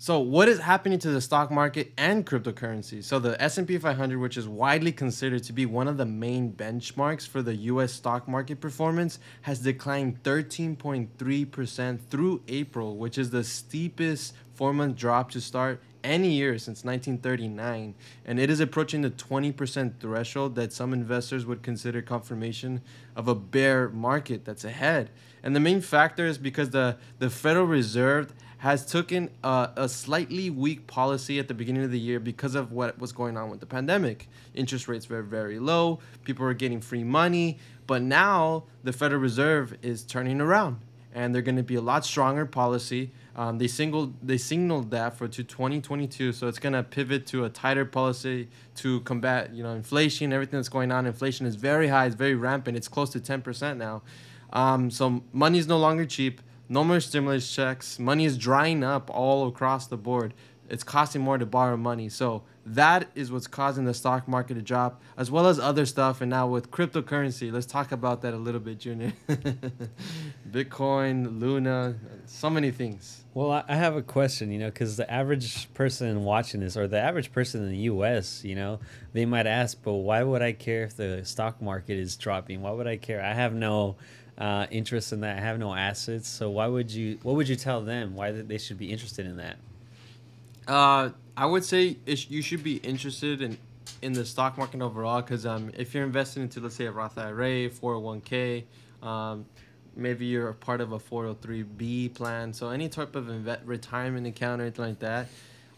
So what is happening to the stock market and cryptocurrency? So the S&P 500, which is widely considered to be one of the main benchmarks for the US stock market performance, has declined 13.3% through April, which is the steepest 4-month drop to start any year since 1939. And it is approaching the 20% threshold that some investors would consider confirmation of a bear market that's ahead. And the main factor is because the Federal Reserve has taken a slightly weak policy at the beginning of the year because of what was going on with the pandemic. Interest rates were very low, people were getting free money, but now the Federal Reserve is turning around and they're going to be a lot stronger policy. They signaled that for to 2022, so it's going to pivot to a tighter policy to combat inflation, everything that's going on. Inflation is very high, it's very rampant, it's close to 10% now. So money is no longer cheap. No more stimulus checks. Money is drying up all across the board. It's costing more to borrow money. So that is what's causing the stock market to drop, as well as other stuff. And now with cryptocurrency, let's talk about that a little bit, Junior. Bitcoin, Luna, so many things. Well, I have a question, because the average person watching this, or the average person in the U.S., they might ask, but why would I care if the stock market is dropping? Why would I care? I have no interest in that. I have no assets. So what would you tell them why they should be interested in that? I would say you should be interested in the stock market overall, because if you're investing into, let's say, a Roth IRA, 401k, maybe you're a part of a 403b plan, so any type of retirement account or anything like that.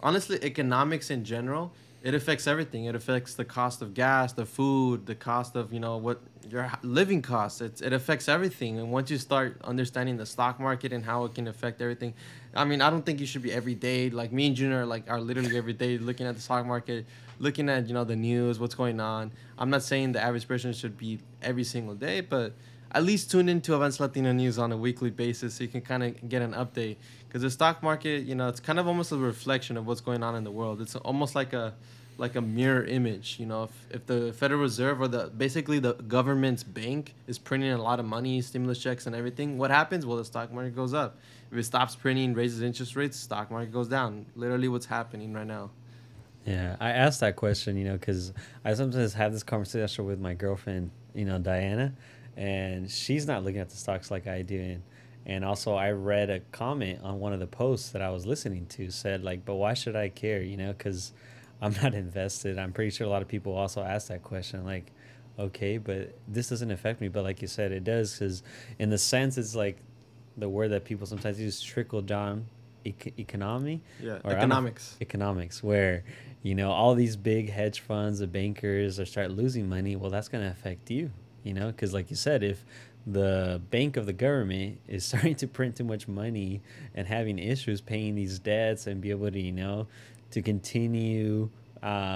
Honestly, economics in general, it affects everything. It affects the cost of gas, the food, the cost of what your living costs. It affects everything. And once you start understanding the stock market and how it can affect everything, I mean, I don't think you should be every day, like me and Junior are literally every day looking at the stock market, looking at the news, what's going on. I'm not saying the average person should be every single day, but at least tune into Events Latino News on a weekly basis so you can kind of get an update. Because the stock market, it's kind of almost a reflection of what's going on in the world. It's almost like a mirror image. If the Federal Reserve or basically the government's bank is printing a lot of money, stimulus checks and everything, what happens? Well, the stock market goes up. If it stops printing, raises interest rates, stock market goes down. Literally what's happening right now. Yeah, I asked that question, because I sometimes have this conversation with my girlfriend, Diana, and she's not looking at the stocks like I do. And also I read a comment on one of the posts that I was listening to said, like, but why should I care, because I'm not invested. I'm pretty sure a lot of people also ask that question, like, okay, but this doesn't affect me. But like you said, it does, because in the sense, it's like the word that people sometimes use, trickle down economy. Yeah, or economics. Economics, where, all these big hedge funds, the bankers are start losing money. Well, that's going to affect you, because like you said, if the bank of the government is starting to print too much money and having issues paying these debts and be able to, to continue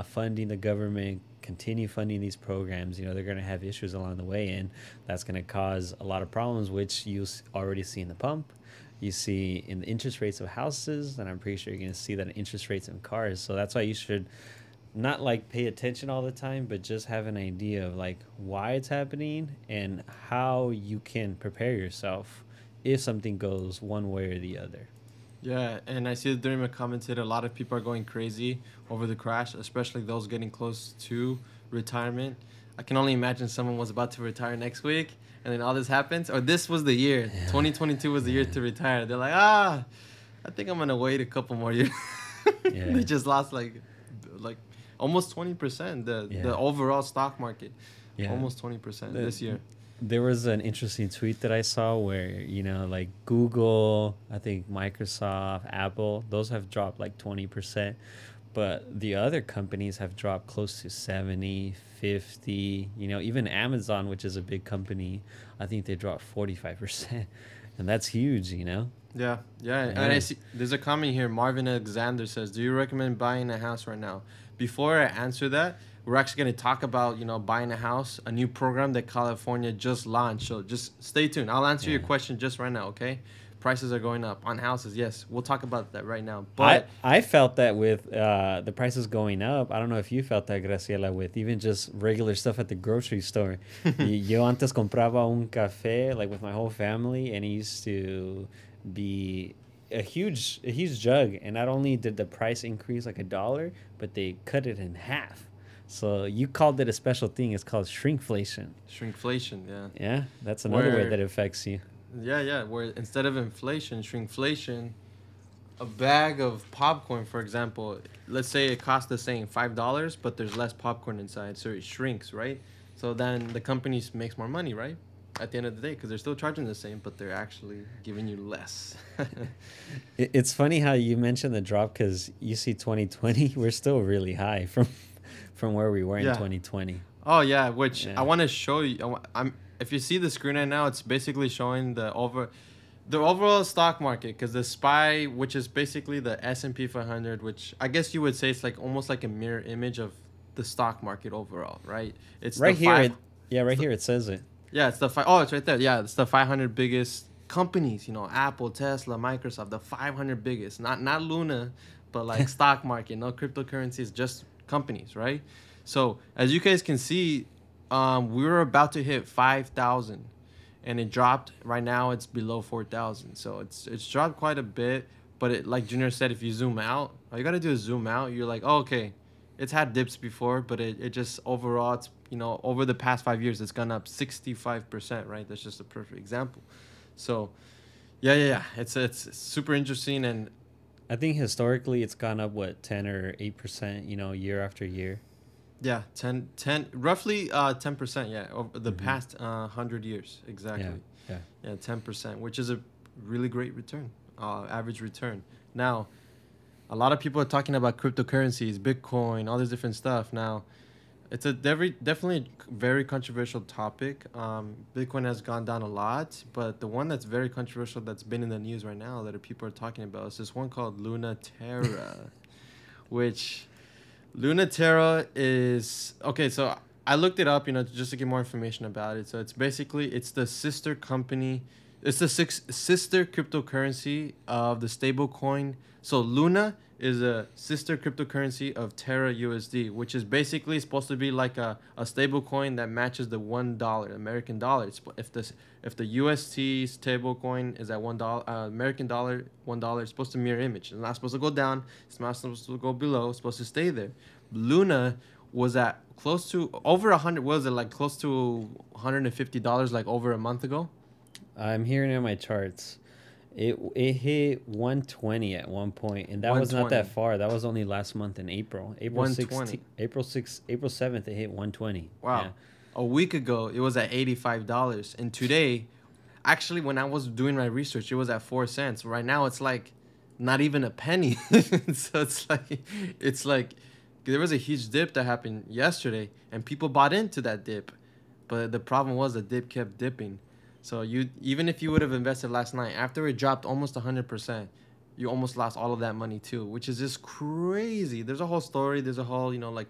funding the government, continue funding these programs, they're going to have issues along the way, and that's going to cause a lot of problems, which you already see in the pump. You see in the interest rates of houses, and I'm pretty sure you're going to see that in interest rates in cars. So that's why you should not pay attention all the time, but just have an idea of why it's happening and how you can prepare yourself if something goes one way or the other. Yeah, and I see that Durham commented a lot of people are going crazy over the crash, especially those getting close to retirement. I can only imagine someone was about to retire next week, and then all this happens. Or this was the year. Yeah. 2022 was the year to retire. They're like, I think I'm going to wait a couple more years. Yeah. They just lost like almost 20%, the overall stock market. Yeah. Almost 20% this year. There was an interesting tweet that I saw where, Google, I think Microsoft, Apple, those have dropped 20%. But the other companies have dropped close to 70, 50. Even Amazon, which is a big company, I think they dropped 45%. And that's huge, Yeah. And I see there's a comment here. Marvin Alexander says, do you recommend buying a house right now? Before I answer that, we're actually going to talk about, buying a house, a new program that California just launched. So just stay tuned. I'll answer your question just right now, okay? Prices are going up on houses. Yes, we'll talk about that right now. But I felt that with the prices going up. I don't know if you felt that, Graciela, with even just regular stuff at the grocery store. Yo antes compraba un café with my whole family, and it used to be a huge jug, and not only did the price increase like $1, but they cut it in half. So you called it a special thing. It's called shrinkflation. Shrinkflation, yeah. Yeah, that's another way Where that it affects you. yeah, where instead of inflation, shrinkflation, a bag of popcorn, for example, let's say it costs the same $5, but there's less popcorn inside, so it shrinks, right? So then the company makes more money, right? At the end of the day, because they're still charging the same, but they're actually giving you less. It's funny how you mentioned the drop because you see 2020, we're still really high from where we were in Yeah. 2020. Oh yeah, which Yeah. I want to show you. I'm if you see the screen right now, it's basically showing the overall stock market, because the SPY, which is basically the S&P 500, which I guess you would say it's like almost like a mirror image of the stock market overall, right? It's Right the here, five, right here it says it. yeah, it's the five. Oh, it's right there. Yeah, it's the 500 biggest companies. You know, Apple, Tesla, Microsoft, the 500 biggest. Not Luna, but like stock market. No cryptocurrencies, just companies, right? So as you guys can see, we were about to hit 5,000, and it dropped. Right now, it's below 4,000. So it's dropped quite a bit. But it, like Junior said, if you zoom out, all you gotta do is zoom out. You're like, oh, okay, it's had dips before, but it just overall, it's, you know, over the past 5 years, it's gone up 65%, right? That's just a perfect example. So yeah. It's super interesting. And I think historically it's gone up what 10 or 8%, year after year. yeah, 10 roughly 10%, yeah, over the Mhm. past 100 years, exactly. Yeah. Yeah, 10%, which is a really great return, average return. Now, a lot of people are talking about cryptocurrencies, Bitcoin, all this different stuff. Now, it's a definitely a very controversial topic. Bitcoin has gone down a lot, but the one that's very controversial that's been in the news right now that people are talking about is this one called Luna Terra, which Luna Terra is okay. So I looked it up, just to get more information about it. So it's basically it's the sister company, it's the sister cryptocurrency of the stable coin. So Luna is a sister cryptocurrency of Terra USD, which is basically supposed to be like a stable coin that matches the $1 American dollar. If the UST stable coin is at $1 American dollar $1, it's supposed to mirror image. It's not supposed to go down. It's not supposed to go below. It's supposed to stay there. Luna was at close to over 100. Was it like close to $150 like over a month ago? I'm hearing in my charts. It hit 120 at one point, and that was not that 120. far. That was only last month in April. April 120. 16th, April 7th, it hit 120. Wow. Yeah. A week ago, it was at $85. And today, actually, when I was doing my research, it was at 4 cents. Right now, it's like not even a penny. So it's like there was a huge dip that happened yesterday, and people bought into that dip. But the problem was the dip kept dipping. So even if you would have invested last night, after it dropped almost 100%, you almost lost all of that money too, which is just crazy. There's a whole story. There's a whole, like,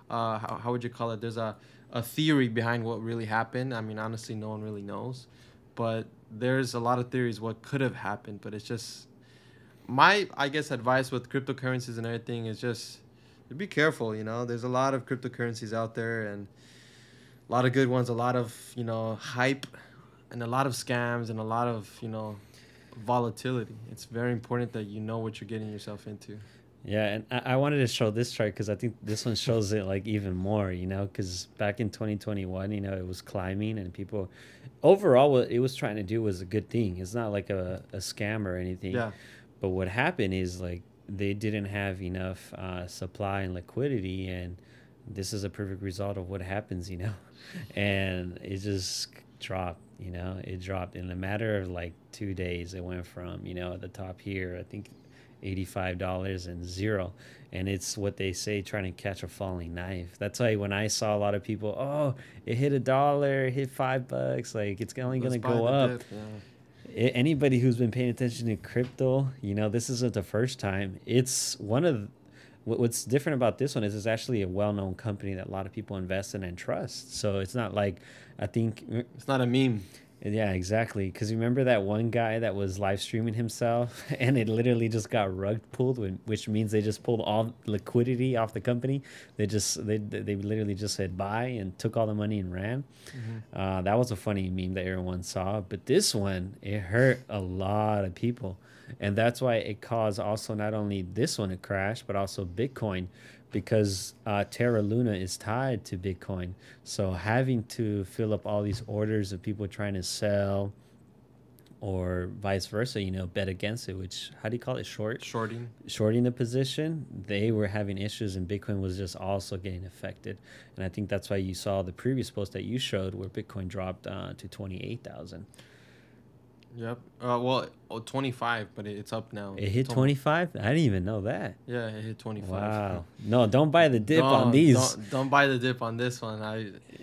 how would you call it? There's a theory behind what really happened. I mean, honestly, no one really knows. But there's a lot of theories what could have happened. But it's just, my, I guess, advice with cryptocurrencies and everything is just be careful. There's a lot of cryptocurrencies out there, and a lot of good ones, a lot of, hype, and a lot of scams, and a lot of, volatility. It's very important that you know what you're getting yourself into. Yeah, and I wanted to show this chart because I think this one shows it like even more, because back in 2021, it was climbing and people, overall, what it was trying to do was a good thing. It's not like a scam or anything. Yeah. But what happened is like they didn't have enough supply and liquidity, and this is a perfect result of what happens, and it just dropped. It dropped in a matter of like 2 days. It went from at the top here, I think $85 and zero. And it's what they say, trying to catch a falling knife. That's why when I saw a lot of people, oh, it hit $1, it hit $5, like it's only going to go up. Dip, yeah. Anybody who's been paying attention to crypto, this isn't the first time. It's one of what's different about this one is it's actually a well-known company that a lot of people invest in and trust. So it's not like, I think It's not a meme. yeah, exactly. Because remember that one guy that was live streaming himself and it literally just got rug pulled, which means they just pulled all liquidity off the company. They literally just said bye and took all the money and ran. Mm-hmm. That was a funny meme that everyone saw. But this one, it hurt a lot of people. And that's why it caused also not only this one to crash, but also Bitcoin, because Terra Luna is tied to Bitcoin. So having to fill up all these orders of people trying to sell or vice versa, bet against it, which, how do you call it? Shorting. Shorting the position. They were having issues and Bitcoin was just also getting affected. And I think that's why you saw the previous post that you showed where Bitcoin dropped to 28,000. Yep. 25, but it's up now. It hit 25? I didn't even know that. Yeah, it hit 25. Wow. No, don't buy the dip on these. Don't buy the dip on this one.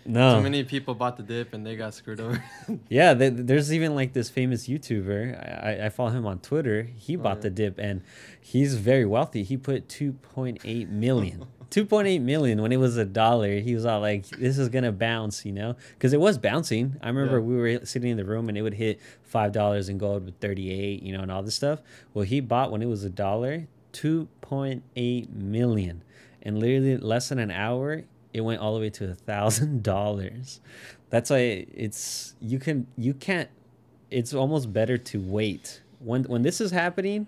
No. Too many people bought the dip and they got screwed over. Yeah, there's even like this famous YouTuber. I follow him on Twitter. He bought the dip and he's very wealthy. He put 2.8 million. 2.8 million when it was $1. He was all like, this is going to bounce, because it was bouncing. I remember we were sitting in the room and it would hit $5 in gold with 38, and all this stuff. Well, he bought when it was $1, 2.8 million. And literally less than an hour, it went all the way to $1,000. That's why you can't, it's almost better to wait. When this is happening,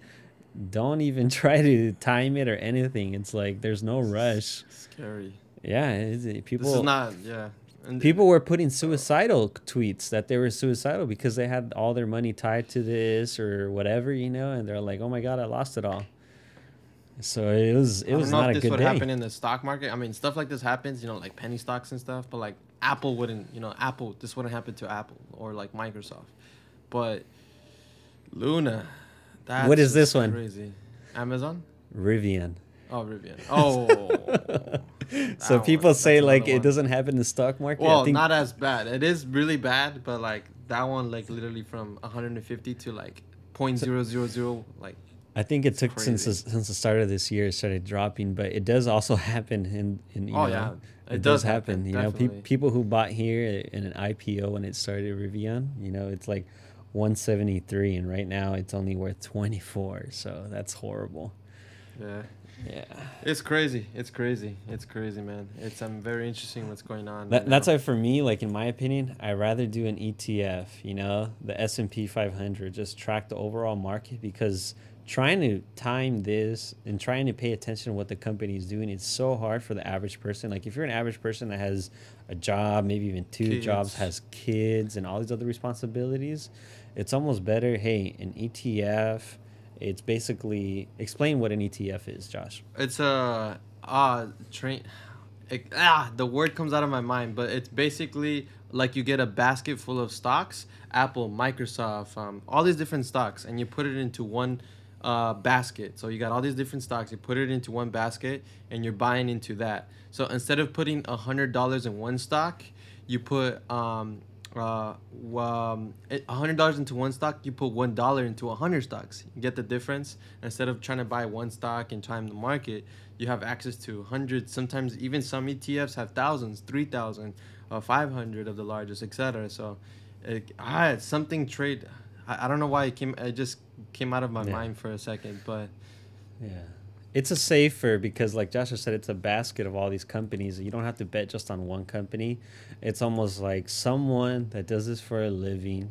don't even try to time it or anything. It's like there's no rush. Scary. Yeah, people. This is not. Yeah. And people were putting suicidal tweets that they were suicidal because they had all their money tied to this or whatever, and they're like, "Oh my God, I lost it all." So it was not a good day. This would happen in the stock market. I mean, stuff like this happens, like penny stocks and stuff. But like Apple wouldn't, this wouldn't happen to Apple or like Microsoft. But Luna. What is this one? Crazy. Amazon? Rivian. Oh, Rivian. Oh. So people say like it doesn't happen in the stock market. Well, not as bad. It is really bad, but like that one, like literally from 150 to like 0.000, like. I think it took since the start of this year it started dropping, but it does also happen in yeah. It does happen. People who bought here in an IPO when it started Rivian, it's like 173 and right now it's only worth 24, so that's horrible. Yeah, it's crazy, man. It's very interesting what's going on. That's why for me, like in my opinion, I'd rather do an ETF, the S&P 500, just track the overall market, because trying to time this and trying to pay attention to what the company is doing, it's so hard for the average person. Like if you're an average person that has a job, maybe even two jobs, has kids and all these other responsibilities, it's almost better, hey, an ETF. It's basically, explain what an ETF is, Josh. It's a the word comes out of my mind, but it's basically like you get a basket full of stocks, Apple, Microsoft, all these different stocks, and you put it into one basket. So you got all these different stocks, you put it into one basket, and you're buying into that. So instead of putting $100 in one stock, you put $100 into one stock, you put $1 into 100 stocks. You get the difference? Instead of trying to buy one stock and time the market, you have access to hundreds. Sometimes even some ETFs have thousands, 3,000, 500 of the largest, etc. So I had something trade. I don't know why it just came out of my mind for a second, but it's a safer, because like Joshua said, it's a basket of all these companies. You don't have to bet just on one company. It's almost like someone that does this for a living,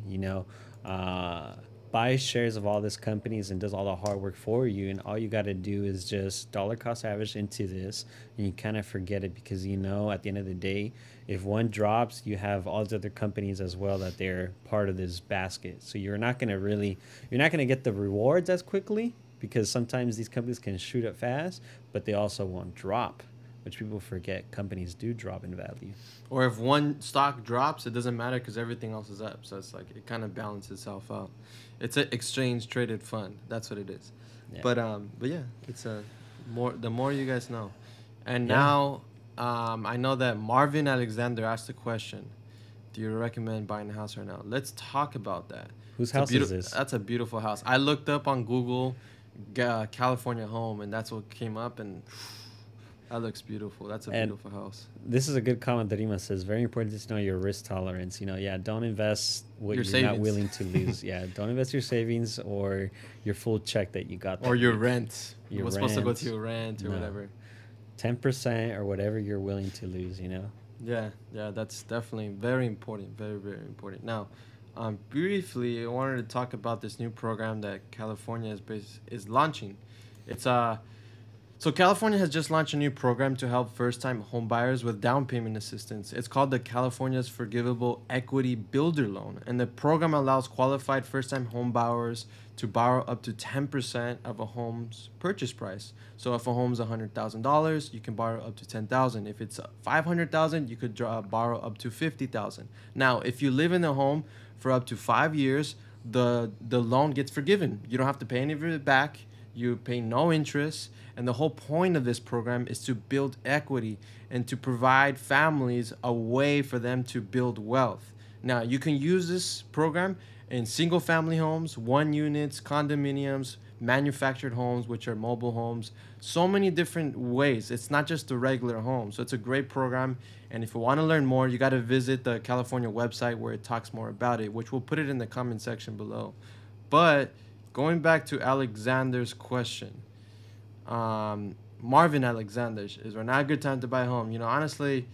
buys shares of all these companies and does all the hard work for you, and all you got to do is just dollar cost average into this, and you kind of forget it, because at the end of the day, if one drops, you have all the other companies as well that they're part of this basket. So you're not going to get the rewards as quickly, because sometimes these companies can shoot up fast, but they also won't drop, which people forget. Companies do drop in value. Or if one stock drops, it doesn't matter because everything else is up. So it's like it kind of balances itself out. It's an exchange traded fund. That's what it is. Yeah. But yeah, it's the more you guys know. And now I know that Marvin Alexander asked the question, do you recommend buying a house right now? Let's talk about that. Whose house is this? That's a beautiful house. I looked up on Google California home, and that's what came up, and that looks beautiful. That's a beautiful house. This is a good comment that Rima says. Very important to know your risk tolerance. Don't invest what you're savings. Not willing to lose. Don't invest your savings or your full check that you got. Or your rent. What's supposed to go to your rent or whatever. 10% or whatever you're willing to lose, Yeah, that's definitely very important. Very, very important. Now, Briefly, I wanted to talk about this new program that California is launching. It's So California has just launched a new program to help first-time homebuyers with down payment assistance. It's called the California's Forgivable Equity Builder Loan, and the program allows qualified first-time homebuyers to borrow up to 10% of a home's purchase price. So if a home's $100,000, you can borrow up to 10,000. If it's 500,000, you could borrow up to 50,000. Now, if you live in a home for up to 5 years, the loan gets forgiven. You don't have to pay any of it back. You pay no interest, and the whole point of this program is to build equity and to provide families a way for them to build wealth. Now, you can use this program in single family homes, one units, condominiums, manufactured homes, which are mobile homes, so many different ways. It's not just a regular home. So it's a great program. And if you want to learn more, you got to visit the California website where it talks more about it, which we'll put it in the comment section below. But going back to Alexander's question, Marvin Alexander, is right now a good time to buy a home? You know, honestly,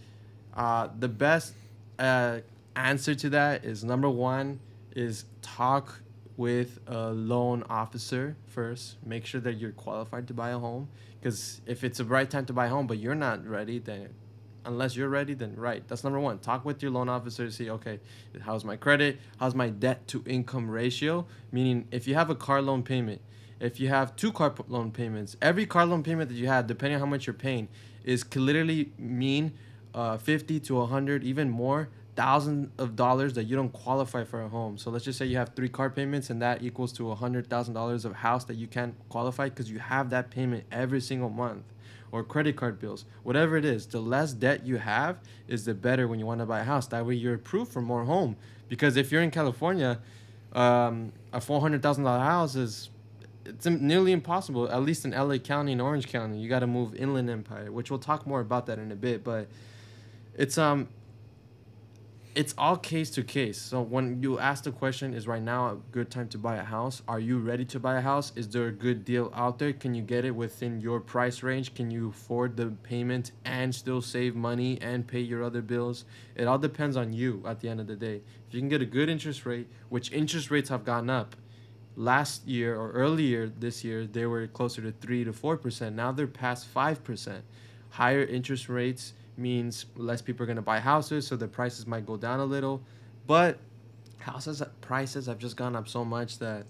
the best answer to that is number one is talk with a loan officer first. Make sure that you're qualified to buy a home, because if it's the right time to buy a home but you're not ready, then unless you're ready, then right. That's number one. Talk with your loan officer to see, okay, how's my credit? How's my debt to income ratio? Meaning, if you have a car loan payment, if you have two car loan payments, every car loan payment that you have, depending on how much you're paying, could literally mean 50 to 100, even more, thousands of dollars that you don't qualify for a home. So let's just say you have three car payments, and that equals to $100,000 of house that you can't qualify because you have that payment every single month. Or credit card bills, whatever it is, the less debt you have is the better when you want to buy a house. That way you're approved for more home. Because if you're in California, a $400,000 house it's nearly impossible, at least in LA County and Orange County. You got to move Inland Empire, which we'll talk more about that in a bit. But it's all case to case. So when you ask the question, is right now a good time to buy a house? Are you ready to buy a house? Is there a good deal out there? Can you get it within your price range? Can you afford the payment and still save money and pay your other bills? It all depends on you at the end of the day. If you can get a good interest rate, which interest rates have gone up. Last year or earlier this year, they were closer to 3 to 4%. Now they're past 5%. Higher interest rates means less people are going to buy houses, so the prices might go down a little. But houses prices have just gone up so much that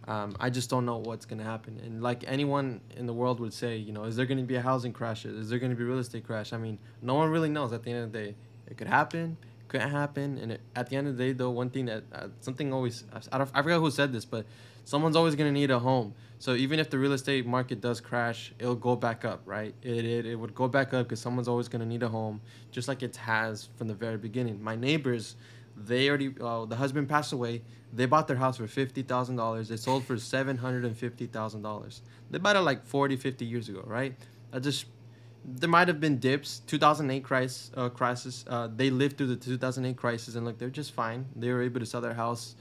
I just don't know what's going to happen. And like anyone in the world would say, you know, is there going to be a housing crash? Is there going to be a real estate crash? I mean, no one really knows at the end of the day. It could happen, couldn't happen. And at the end of the day, though, one thing that something always, I forgot who said this, but someone's always going to need a home. So even if the real estate market does crash, it'll go back up, right? It would go back up because someone's always going to need a home, just like it has from the very beginning. My neighbors, they already, the husband passed away. They bought their house for $50,000. They sold for $750,000. They bought it like 40, 50 years ago, right? There might have been dips. 2008 crisis. They lived through the 2008 crisis, and look, they're just fine. They were able to sell their house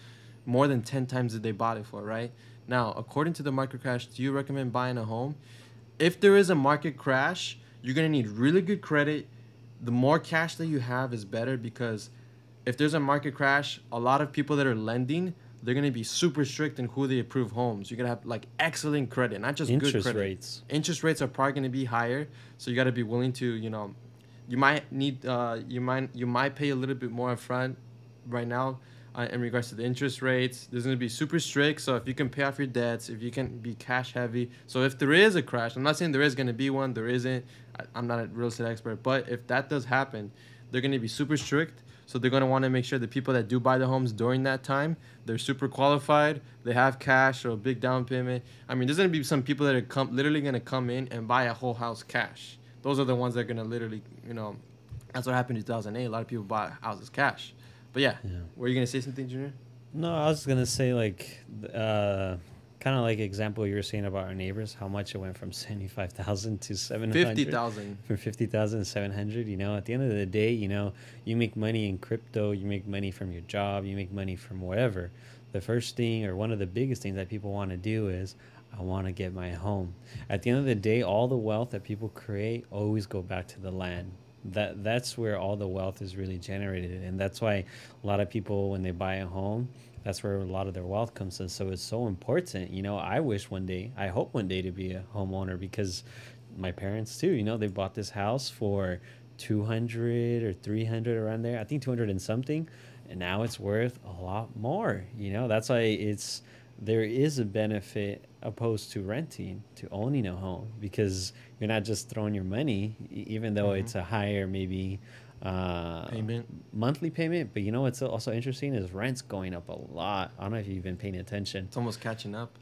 more than 10 times that they bought it for, right? Now, according to the market crash, do you recommend buying a home? If there is a market crash, you're going to need really good credit. The more cash that you have is better, because if there's a market crash, a lot of people that are lending, they're going to be super strict in who they approve homes. You're going to have like excellent credit, not just good credit. Interest rates are probably going to be higher, so you got to be willing to, you know, you might need you might pay a little bit more upfront right now in regards to the interest rates. There's going to be super strict, so if you can pay off your debts, if you can be cash heavy. So if there is a crash, I'm not saying there is going to be one, there isn't. I'm not a real estate expert, but if that does happen, they're going to be super strict. So they're going to want to make sure the people that do buy the homes during that time, they're super qualified, they have cash or a big down payment. I mean, there's going to be some people that are literally going to come in and buy a whole house cash. Those are the ones that are going to literally, you know, that's what happened in 2008. A lot of people bought houses cash. But yeah, were you going to say something, Junior? No, I was going to say, like, kind of like example you were saying about our neighbors, how much it went from 75,000 to 700. 50,000. From 50,000 to 700. You know, at the end of the day, you know, you make money in crypto, you make money from your job, you make money from whatever. The first thing, or one of the biggest things that people want to do is, I want to get my home. At the end of the day, all the wealth that people create always go back to the land. that's where all the wealth is really generated, and that's why a lot of people, when they buy a home, that's where a lot of their wealth comes in. So it's so important. I wish one day, I hope one day to be a homeowner, because my parents too, they bought this house for 200 or 300 around there. I think 200 and something, and now it's worth a lot more. That's why there is a benefit opposed to renting to owning a home, because you're not just throwing your money, even though it's a higher maybe Payment. monthly payment. But what's also interesting is rent's going up a lot. I don't know if you've been paying attention. It's almost catching up.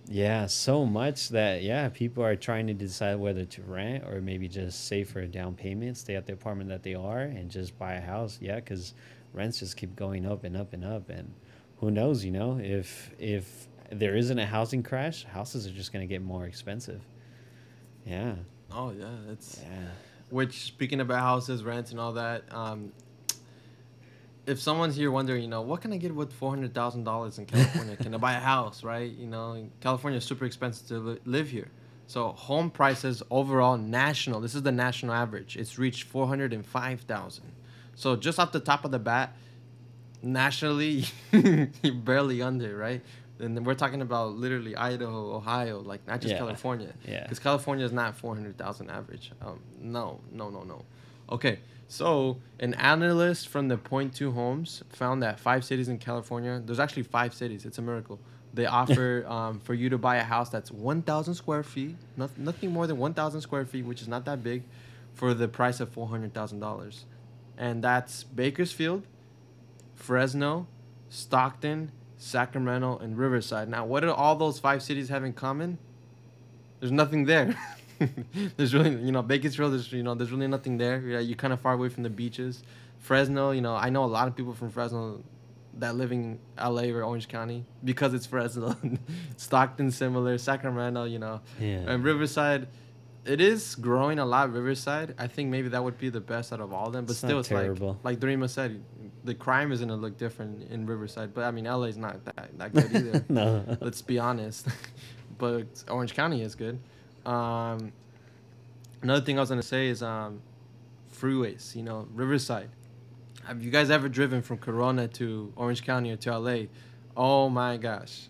Yeah, so much that, yeah, people are trying to decide whether to rent or maybe just save for a down payment, stay at the apartment that they are, and just buy a house. Yeah, because rents just keep going up and up and up. And who knows, if there isn't a housing crash, houses are just going to get more expensive. Yeah. Oh yeah, it's Yeah. which, speaking about houses, rents, and all that. If someone's here wondering, what can I get with $400,000 in California? Can I buy a house, right? California is super expensive to live here. So home prices overall national, this is the national average. It's reached 405,000. So just off the top of the bat, nationally, you're barely under, right? And then we're talking about literally Idaho, Ohio, like not just Yeah. California. Yeah. Because California is not 400,000 average. No. Okay, so an analyst from the Point Two Homes found that 5 cities in California, there's actually 5 cities, it's a miracle. They offer for you to buy a house that's 1,000 square feet, nothing more than 1,000 square feet, which is not that big, for the price of $400,000. And that's Bakersfield, Fresno, Stockton, Sacramento, and Riverside. Now, what do all those 5 cities have in common? There's nothing there. There's really, Bakersfield, there's really nothing there. Yeah, you're kind of far away from the beaches. Fresno, I know a lot of people from Fresno that live in LA or Orange County because it's Fresno. Stockton, similar. Sacramento, Yeah. And Riverside, it is growing a lot. Riverside, I think maybe that would be the best out of all of them. But It's still, not it's terrible. like Dorima said, the crime is gonna look different in Riverside. But I mean, LA is not that good either. No. Let's be honest. But Orange County is good. Another thing I was gonna say is freeways. Riverside. Have you guys ever driven from Corona to Orange County or to LA? Oh my gosh,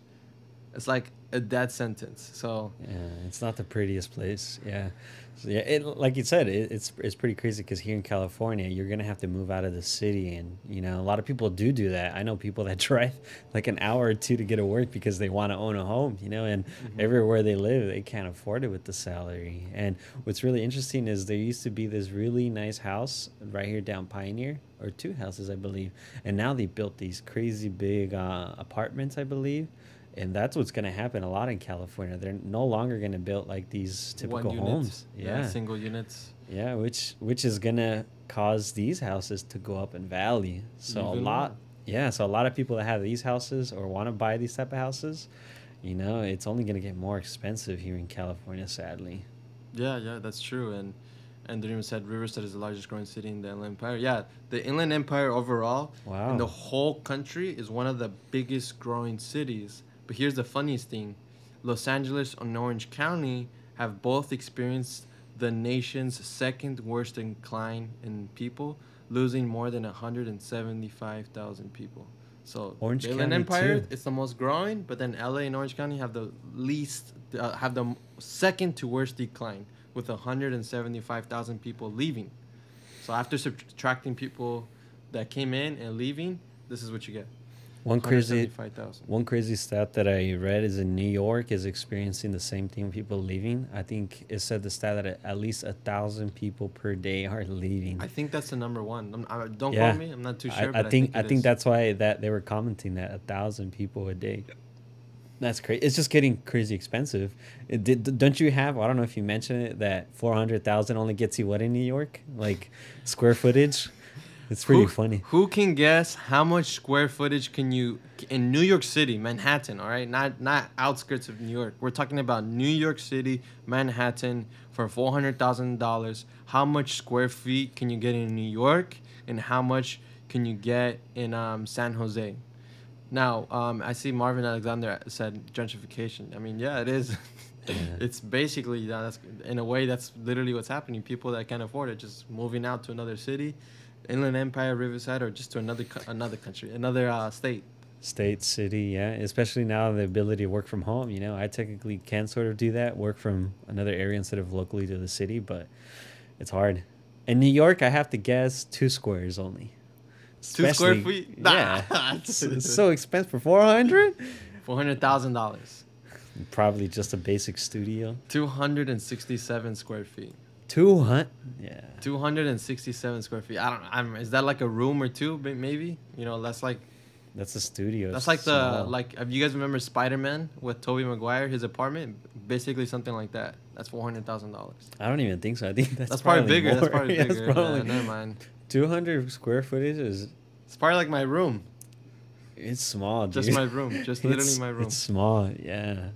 it's like a death sentence. So Yeah, it's not the prettiest place. Yeah. So yeah, like you said, it's pretty crazy, because here in California, you're gonna have to move out of the city, and a lot of people do that. I know people that drive like an hour or two to get to work because they want to own a home, and everywhere they live, they can't afford it with the salary. And what's really interesting is there used to be this really nice house right here down Pioneer, or two houses, I believe, and now they built these crazy big apartments, I believe. And that's what's going to happen a lot in California. They're no longer going to build like these typical one unit, homes. Yeah. single units. Yeah, which is going to cause these houses to go up in value. So Even so a lot of people that have these houses or want to buy these type of houses, it's only going to get more expensive here in California, sadly. Yeah, that's true. And Dorima said Riverside is the largest growing city in the Inland Empire. Yeah, the Inland Empire overall Wow. in the whole country is one of the biggest growing cities. But here's the funniest thing. Los Angeles and Orange County have both experienced the nation's second worst decline in people, losing more than 175,000 people. So Orange the Inland County, Empire too. is the most growing, but then LA and Orange County have the second to worst decline, with 175,000 people leaving. So after subtracting people that came in and leaving, this is what you get. One crazy 175,000. One crazy stat that I read is in New York is experiencing the same thing, people leaving. I think it said the stat that at least 1,000 people per day are leaving. I think that's the number one. Don't Yeah. quote me. I'm not too sure. I but think it is. that's why that they were commenting that 1,000 people a day. That's crazy. It's just getting crazy expensive. Don't you have? I don't know if you mentioned it, that 400,000 only gets you what in New York, like square footage. It's pretty funny. Who can guess how much square footage can you in New York City, Manhattan? All right, not outskirts of New York. We're talking about New York City, Manhattan, for $400,000. How much square feet can you get in New York, and how much can you get in San Jose? Now, I see Marvin Alexander said gentrification. I mean, yeah, it is. Yeah. It's basically, yeah, that's in a way that's literally what's happening. People that can't afford it just moving out to another city, Inland Empire, Riverside, or just to another country, another state. State, city, yeah. Especially now the ability to work from home. You know, I technically can sort of do that, work from another area instead of locally to the city, but it's hard. In New York, I have to guess 2 squares only. 2 square Especially, feet? yeah, Nah. it's so expensive for 400. $400,000. Probably just a basic studio. 267 square feet. 200, yeah. 267 square feet. Is that like a room or two, maybe? You know, That's a studio. that's It's like small. if you guys remember Spider-Man with Tobey Maguire, his apartment, basically something like that. That's $400,000. I don't even think so. I think That's probably bigger. More. That's probably Yeah, bigger. it's probably Yeah, never mind. 200 square footage is It's probably like my room. it's small, dude. Just my room. Just literally It's- my room. It's small, yeah.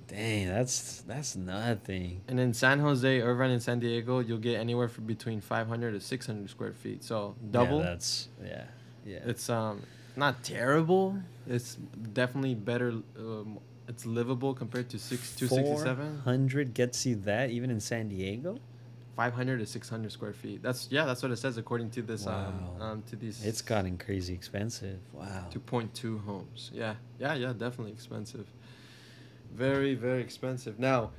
Dang, that's nothing. And in San Jose, Irvine, and San Diego, you'll get anywhere from between 500 to 600 square feet. So double. Yeah, yeah. It's not terrible. It's definitely better. It's livable compared to 267. 400 gets you that even in San Diego. 500 to 600 square feet. That's what it says according to this. Wow. To these. It's gotten crazy expensive. Wow. 2.2 homes. Yeah, definitely expensive. Very, very expensive. Now,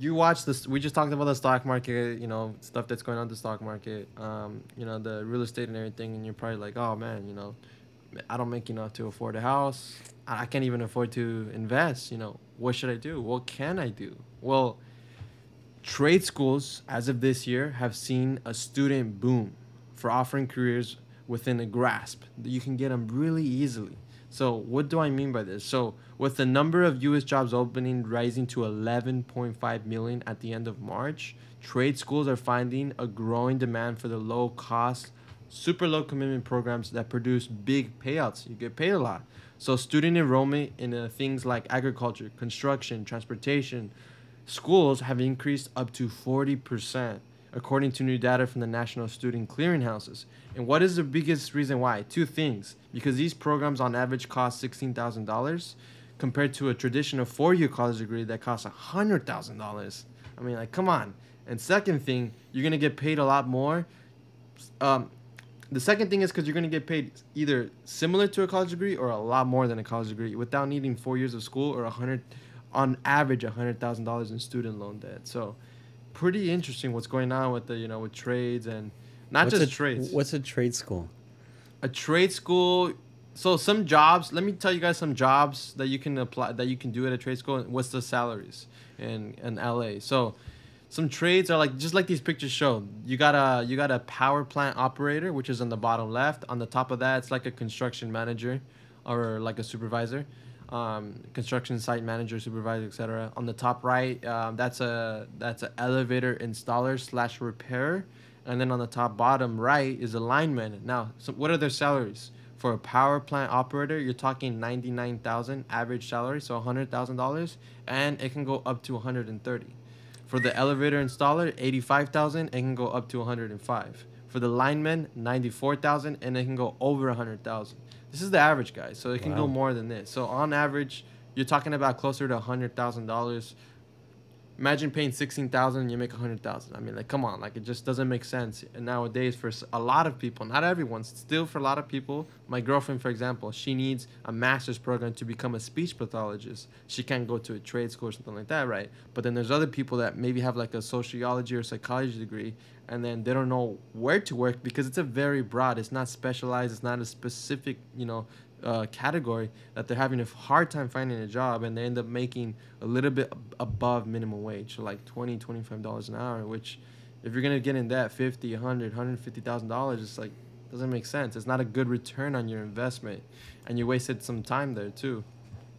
you watch this. We just talked about the stock market. You know, stuff that's going on in the stock market. You know, the real estate and everything. And you're probably like, oh man, you know, I don't make enough to afford a house. I can't even afford to invest. You know, what should I do? What can I do? Well, trade schools, as of this year, have seen a student boom for offering careers within a grasp. You can get them really easily. So what do I mean by this? So with the number of U.S. jobs opening rising to 11.5 million at the end of March, trade schools are finding a growing demand for the low-cost, super low commitment programs that produce big payouts. You get paid a lot. So student enrollment in things like agriculture, construction, transportation, schools have increased up to 40%, according to new data from the National Student Clearinghouses. And what is the biggest reason why? Two things. Because these programs on average cost $16,000 compared to a traditional 4-year college degree that costs $100,000. I mean, like, come on. And second thing, you're going to get paid a lot more. The second thing is because you're going to get paid either similar to a college degree or a lot more than a college degree without needing 4 years of school or on average $100,000 in student loan debt. So pretty interesting what's going on with with trades and not just trades. What's a trade school? A trade school. So some jobs. Let me tell you guys some jobs that you can apply, that you can do at a trade school. And what's the salaries in LA? So some trades are like just like these pictures show. You got a power plant operator, which is on the bottom left. On the top of that, it's like a construction manager, or like a supervisor. Construction site manager, supervisor, etc. On the top right, that's a elevator installer / repairer, and then on the top bottom right is a lineman. Now, so what are their salaries? For a power plant operator, you're talking $99,000 average salary, so $100,000, and it can go up to $130,000. For the elevator installer, $85,000, it can go up to $105,000. For the lineman, $94,000, and it can go over $100,000. This is the average, guys, so it can go more than this. So on average, you're talking about closer to $100,000. Imagine paying $16,000 and you make $100,000. I mean, like, come on, like, it just doesn't make sense. And nowadays, for a lot of people, not everyone, still for a lot of people, my girlfriend, for example, she needs a master's program to become a speech pathologist. She can't go to a trade school or something like that, right? But then there's other people that maybe have like a sociology or psychology degree, and then they don't know where to work because it's a very broad. It's not specialized. It's not a specific, category that they're having a hard time finding a job, and they end up making a little bit above minimum wage, so like $25 an hour, which if you're going to get in that $50, $100, $150,000, it's like doesn't make sense. It's not a good return on your investment, and you wasted some time there too.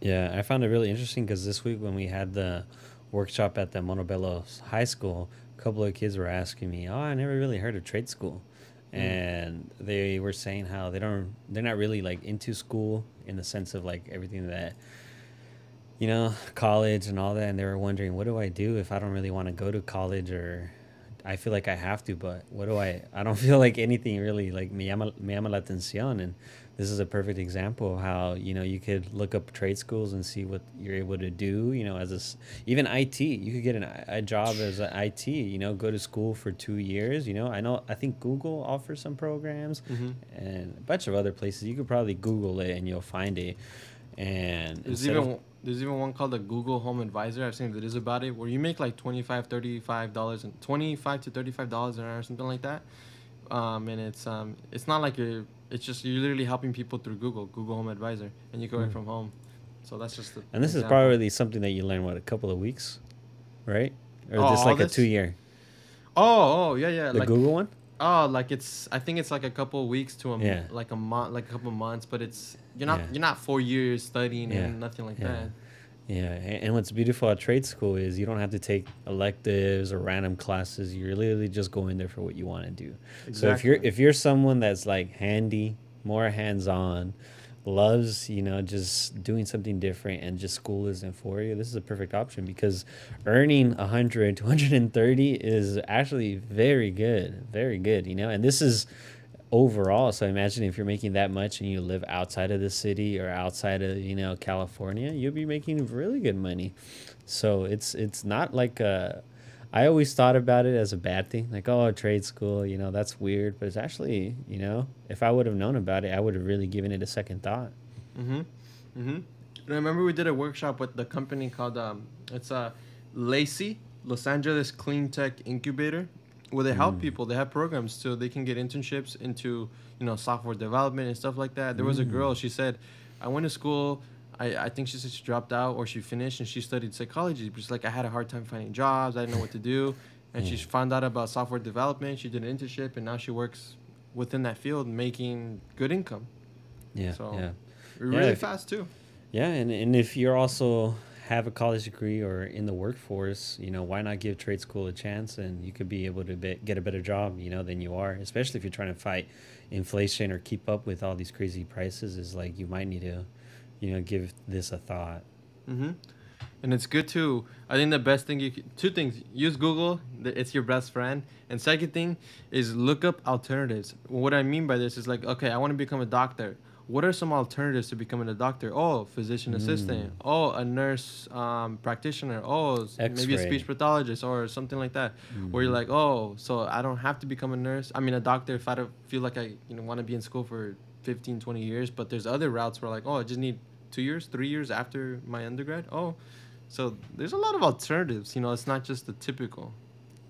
Yeah, I found it really interesting because this week when we had the workshop at the Montebello High School, a couple of kids were asking me, "Oh, I never really heard of trade school." And they were saying how they're not really like into school in the sense of like everything that, college and all that. And they were wondering, what do I do if I don't really want to go to college, or I feel like I have to, but what do I don't feel like anything really like me llama la atención. And this is a perfect example of how, you know, you could look up trade schools and see what you're able to do, you know, even IT, you could get a job as an IT, you know, go to school for 2 years, you know, I think Google offers some programs and a bunch of other places. You could probably Google it and you'll find it. And there's even one called the Google Home Advisor. I've seen videos about it where you make like $25 and $25 to $35 an hour or something like that. And it's not like it's just you're literally helping people through Google Home Advisor, and you can work from home. So that's just the and this example. is probably something that you learn a couple of weeks, right? Or Oh, just all like a this? 2 year. Oh, yeah. The Like, Google one? oh, like I think it's like a couple of weeks to Yeah. like a month, like a couple of months, but it's Yeah. you're not 4 years studying Yeah. and nothing like Yeah. that. Yeah, and what's beautiful at trade school is you don't have to take electives or random classes. You're literally just going there for what you want to do. So Exactly. if you're someone that's like handy, more hands-on, loves, you know, just doing something different and just school isn't for you, this is a perfect option because earning 100 to 130 is actually very good, you know, and this is overall. So imagine if you're making that much and you live outside of the city or outside of, you know, California, you'll be making really good money. So it's not like I always thought about it as a bad thing, like, oh, trade school, you know, that's weird. But it's actually, you know, if I would have known about it, I would have really given it a second thought. And I remember we did a workshop with the company called it's Lacey, Los Angeles Clean Tech Incubator, where they help people. They have programs so they can get internships into, you know, software development and stuff like that. There was a girl, she said, I went to school. I think she said she dropped out or she finished and she studied psychology. But she's like, I had a hard time finding jobs. I didn't know what to do. And she found out about software development. She did an internship and now she works within that field making good income. Yeah, So yeah. really fast too. Yeah, and if you're also have a college degree or in the workforce, you know, why not give trade school a chance and you could be able to get a better job, you know, than you are, especially if you're trying to fight inflation or keep up with all these crazy prices. Is like you might need to, you know, give this a thought. And it's good too. I think the best thing two things: use Google, it's your best friend, and second thing is look up alternatives. What I mean by this is like, okay, I want to become a doctor. What are some alternatives to becoming a doctor? Oh, physician assistant. Oh, a nurse practitioner. Oh, maybe a X-ray. speech pathologist or something like that. Where you're like, oh, so I don't have to become a nurse. I mean, a doctor if I don't feel like I want to be in school for 15, 20 years. But there's other routes where like, oh, I just need 2 years, 3 years after my undergrad. Oh, so there's a lot of alternatives. You know, it's not just the typical.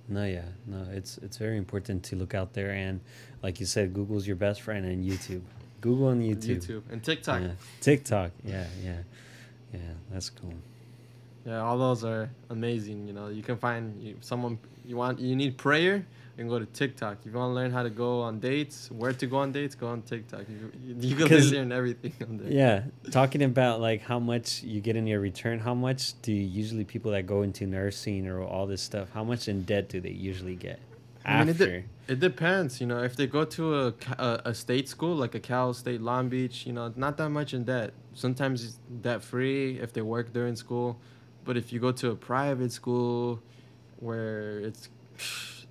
No, yeah, no, it's very important to look out there and, like you said, Google's your best friend and YouTube. Google and YouTube. And TikTok. Yeah. TikTok. Yeah. That's cool. Yeah, all those are amazing. You know, you can find someone you need prayer, you can go to TikTok. If you want to learn how to go on dates, where to go on dates, go on TikTok. You can learn everything on there. Yeah, talking about like how much you get in your return, how much do usually people that go into nursing or all this stuff, how much in debt do they usually get after? It depends. You know, if they go to a state school like a Cal State Long Beach, you know, not that much in debt. Sometimes it's debt free if they work during school. But if you go to a private school where it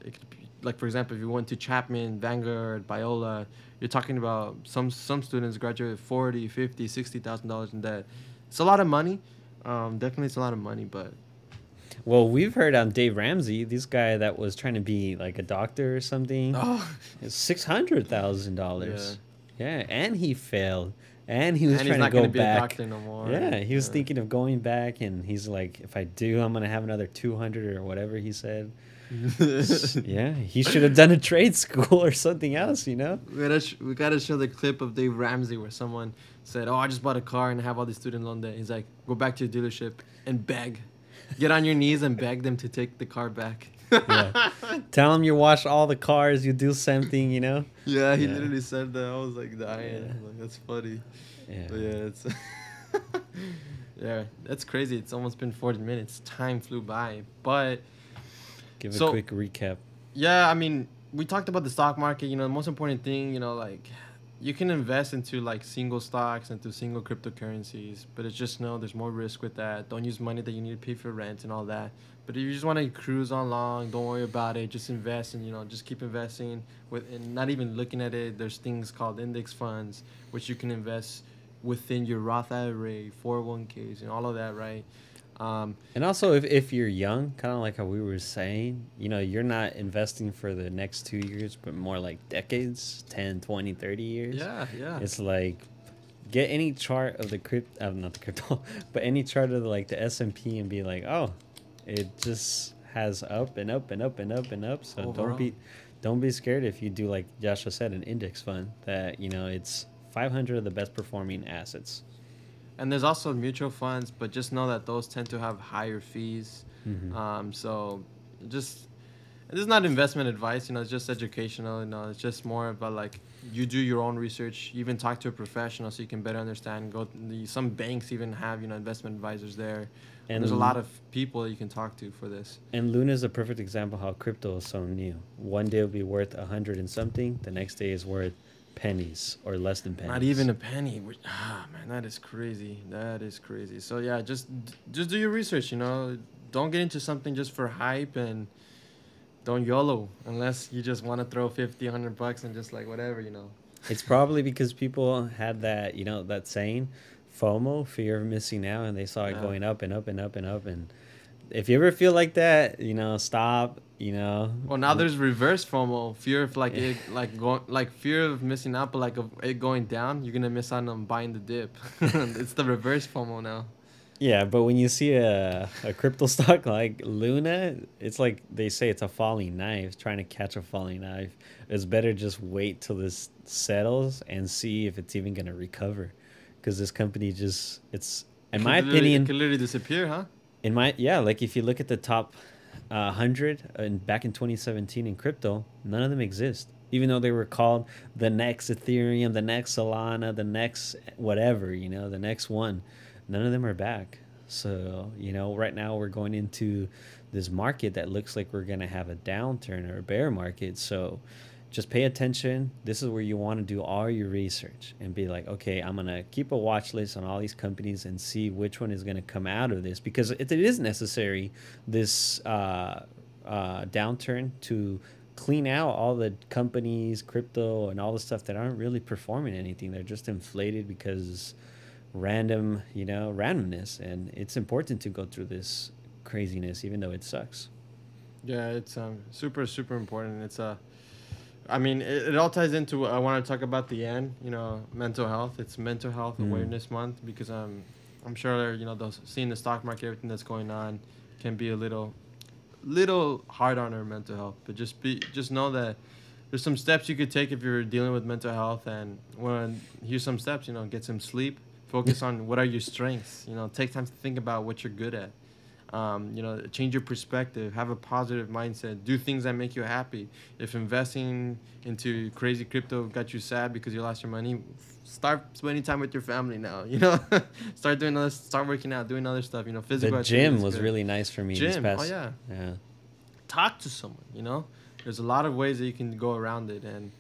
could be, like, for example, if you went to Chapman, Vanguard, Biola, you're talking about some students graduate with $40,000, $50,000, $60,000 in debt. It's a lot of money. Definitely it's a lot of money, but Well, we've heard on Dave Ramsey, this guy that was trying to be like a doctor or something, $600,000. Yeah, and he failed. And he was trying to go be a back. doctor no more. Yeah, he was thinking of going back, and he's like, if I do, I'm gonna have another 200 or whatever he said. Yeah, he should have done a trade school or something else, you know. We gotta show the clip of Dave Ramsey where someone said, "Oh, I just bought a car and I have all these student loan debt." He's like, "Go back to your dealership and beg, get on your knees and beg them to take the car back." Yeah. Tell him you wash all the cars, you do something, you know. Yeah, he literally said that. I was like dying. Yeah. Like, that's funny. Yeah. But yeah, it's yeah, that's crazy. It's almost been 40 minutes. Time flew by. But Give a quick recap. yeah, I mean, we talked about the stock market. You know, the most important thing, you know, like you can invest into like single stocks, into single cryptocurrencies, but it's just no, there's more risk with that. Don't use money that you need to pay for rent and all that. But if you just want to cruise on long, don't worry about it. Just invest and just keep investing with and not even looking at it. There's things called index funds, which you can invest within your Roth IRA, 401ks, and all of that, right? And also, if you're young, kind of like how we were saying, you're not investing for the next 2 years, but more like decades, 10, 20, 30 years. Yeah, yeah. It's like, get any chart of the not the crypto, but any chart of like the S&P and be like, oh, it just has up and up and up and up and up. So Overall. don't be scared if you do, like Joshua said, an index fund that, it's 500 of the best performing assets. And there's also mutual funds, but just know that those tend to have higher fees. So just this is not investment advice, it's just educational. It's just more about like you do your own research. You even talk to a professional so you can better understand. Some banks even have investment advisors there. And there's a lot of people you can talk to for this. And Luna is a perfect example how crypto is so new. One day it'll be worth 100 and something. The next day is worth pennies or less than pennies. Not even a penny. Man, that is crazy. That is crazy. So yeah, just do your research. Don't get into something just for hype, and don't YOLO unless you just want to throw 50, $100 and just like whatever. It's probably because people had that that saying, FOMO, fear of missing out, and they saw it going up and up and up and up. And if you ever feel like that, stop. Well, now there's reverse FOMO, fear of fear of missing out, but like of it going down, you're gonna miss out on buying the dip. It's the reverse FOMO now. Yeah, but when you see a crypto stock like Luna, it's like they say it's a falling knife, trying to catch a falling knife. It's better just wait till this settles and see if it's even gonna recover, because this company it's in my opinion, it could literally disappear, huh? Like if you look at the top 100 and back in 2017 in crypto, none of them exist, even though they were called the next Ethereum, the next Solana, the next whatever, the next one. None of them are back. So right now we're going into this market that looks like we're going to have a downturn or a bear market. So just pay attention. This is where you want to do all your research and be like, okay, I'm going to keep a watch list on all these companies and see which one is going to come out of this, because it is necessary, this downturn, to clean out all the companies, crypto, and all the stuff that aren't really performing anything. They're just inflated because randomness. And it's important to go through this craziness, even though it sucks. Yeah, it's super, super important. It's it all ties into, I want to talk about the end, mental health. It's Mental Health Awareness Month, because I'm sure, seeing the stock market, everything that's going on can be a little hard on our mental health. But just know that there's some steps you could take if you're dealing with mental health. And here's some steps, get some sleep, focus on what are your strengths, take time to think about what you're good at. Change your perspective, have a positive mindset, do things that make you happy. If investing into crazy crypto got you sad because you lost your money, start spending time with your family now. Start working out, doing other stuff. Physical. The gym was really nice for me. Gym, this past, yeah. Talk to someone. There's a lot of ways that you can go around it, and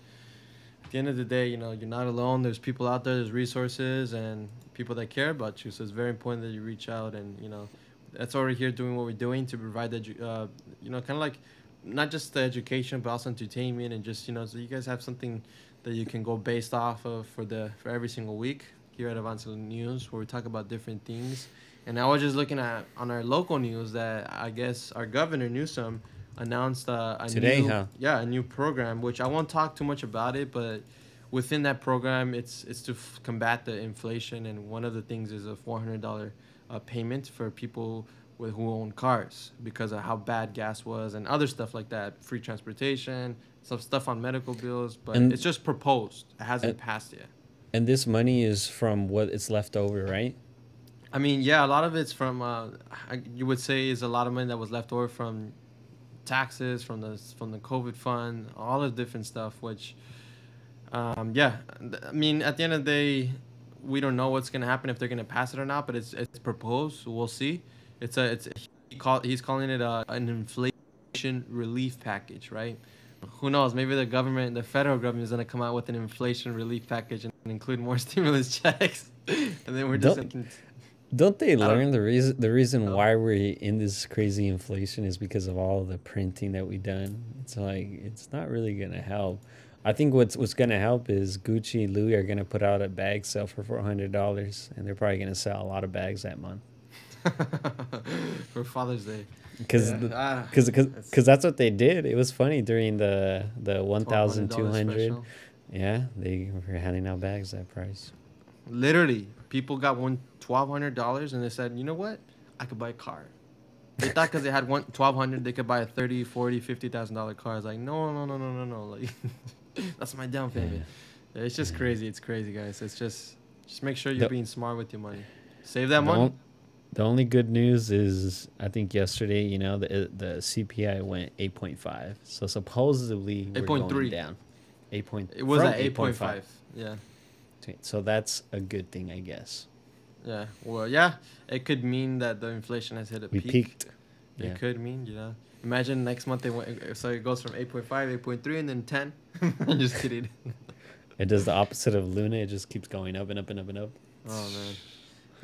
at the end of the day, you're not alone. There's people out there. There's resources and people that care about you. So it's very important that you reach out, and that's why we're here doing what we're doing, to provide kind of like not just the education, but also entertainment, and just so you guys have something that you can go based off of for every single week here at Avance News, where we talk about different things. And I was just looking at on our local news that I guess our governor Newsom announced a new program, which I won't talk too much about it, but within that program, it's to combat the inflation, and one of the things is a $400 payment for people who own cars, because of how bad gas was and other stuff like that. Free transportation, some stuff on medical bills, but it's just proposed. It hasn't passed yet. And this money is from what it's left over, right? A lot of it's from you would say is a lot of money that was left over from taxes, from the COVID fund, all the different stuff, which at the end of the day, we don't know what's gonna happen, if they're gonna pass it or not, but it's proposed. So we'll see. He's calling it an inflation relief package, right? Who knows? Maybe the government, the federal government, is gonna come out with an inflation relief package and include more stimulus checks, and then we're just Don't gonna. don't they I don't learn the reason know. why we're in this crazy inflation is because of all the printing that we done? It's like it's not really gonna help. I think what's gonna help is Gucci and Louis are gonna put out a bag sale for $400, and they're probably gonna sell a lot of bags that month. For Father's Day. Because Yeah, it's because that's what they did. It was funny during the $1,200 1,200. special. Yeah, they were handing out bags that price. Literally, people got one $1,200 and they said, you know what? I could buy a car. They thought because they had 1,200, they could buy a 30, 40, $50,000 car. It's like, no, no, no, no, no, no. Like, that's my down Yeah, payment. Yeah, it's just yeah. crazy. It's crazy, guys. It's just make sure you're The being smart with your money. Save that the money. on- the only good news is I think yesterday, the CPI went 8.5. So supposedly we're going 8.3. down. 8 point It was from at 8.5. 8.5. Yeah. So that's a good thing, I guess. Yeah. Well, yeah. It could mean that the inflation has hit a We peak. peaked. It Yeah. could mean, Imagine next month they went, so it goes from 8.5, 8.3, and then 10. I'm just kidding. It does the opposite of Luna. It just keeps going up and up and up and up. Oh man.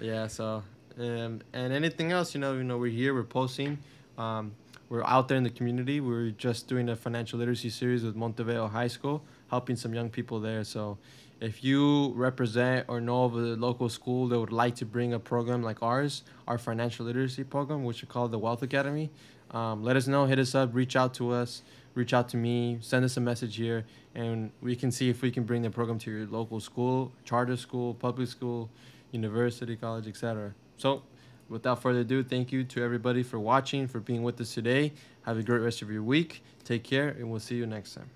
Yeah. So, and anything else, we're here, we're posting, we're out there in the community. We're just doing a financial literacy series with Monteveo High School, helping some young people there. So, if you represent or know of a local school that would like to bring a program like ours, our financial literacy program, which we call the Wealth Academy, let us know. Hit us up. Reach out to us. Reach out to me. Send us a message here, and we can see if we can bring the program to your local school, charter school, public school, university, college, etc. So, without further ado, thank you to everybody for watching, for being with us today. Have a great rest of your week. Take care, and we'll see you next time.